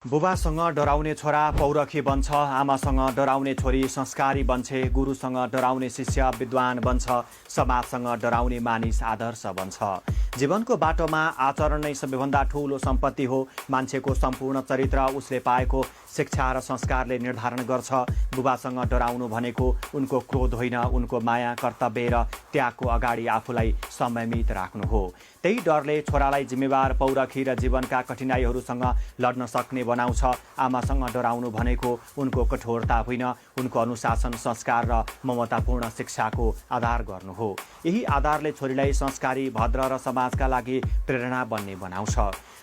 बुबासँग डराउने छोरा पौरखी बन्छ, आमासँग डराउने छोरी संस्कारी बन्छे, गुरुसँग डराउने शिष्य विद्वान बन्छ, समाजसँग डराउने मानिस आदर्श बन्छ। जीवनको बाटोमा आचरण नै सबैभन्दा ठूलो सम्पत्ति हो। मान्छेको सम्पूर्ण चरित्र उसले पाएको शिक्षा र संस्कारले निर्धारण गर्छ। बुबासँग डराउनु भनेको उनको क्रोध होइन, उनको माया, कर्तव्य र त्यागको अगाडि आफूलाई संयमित राख्नु हो। त्यही डरले छोरालाई जिम्मेवार, पौरखी र जीवनका कठिनाइहरूसँग लड्न सक्ने बनाउँछ। आमासँग डराउनु भनेको उनको कठोरता होइन, उनको अनुशासन, संस्कार र ममतापूर्ण शिक्षाको आधार गर्नु हो। यही आधारले छोरीलाई संस्कारी, भद्र र समाजका लागि प्रेरणा बन्ने बनाउँछ।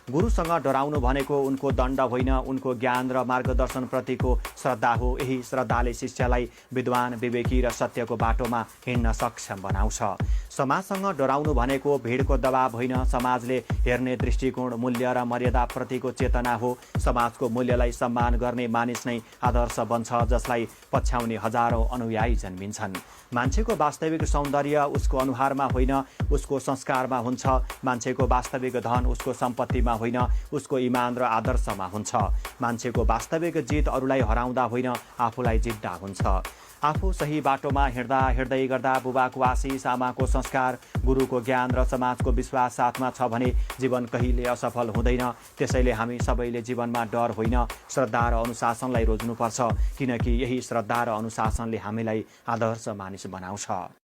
गुरुसँग डराउनु भनेको उनको दण्ड होइन, उनको ज्ञान र मार्गदर्शनप्रतिको श्रद्धा हो। यही श्रद्धाले शिष्यलाई विद्वान, विवेकी र सत्यको बाटोमा हिँड्न सक्षम बनाउँछ। समाजसँग डराउनु भनेको भिडको दबाव होइन, समाजले हेर्ने दृष्टिकोण, मूल्य र मर्यादाप्रतिको चेतना हो। समाजको मूल्यलाई सम्मान गर्ने मानिस नै आदर्श बन्छ, जसलाई पछ्याउने हजारौं अनुयायी जन्मिन्छन्। मान्छेको वास्तविक सौन्दर्य उसको अनुहारमा होइन, उसको संस्कारमा हुन्छ। मान्छेको वास्तविक धन उसको सम्पत्तिमा होइन, उसको इमान र आदर्शमा हुन्छ। मान्छेको वास्तविक जित अरूलाई हराउँदा होइन, आफूलाई जित्दा हुन्छ। आफू सही बाटोमा हिँड्दै गर्दा बुबाको आशिष, आमाको संस्कार, गुरुको ज्ञान र समाजको विश्वास साथमा छ भने जीवन कहिले असफल हुँदैन। त्यसैले हामी सबैले जीवनमा डर होइन, श्रद्धा र अनुशासनलाई रोज्नुपर्छ, किनकि यही श्रद्धा र अनुशासनले हामीलाई आदर्श मानिस बनाउँछ।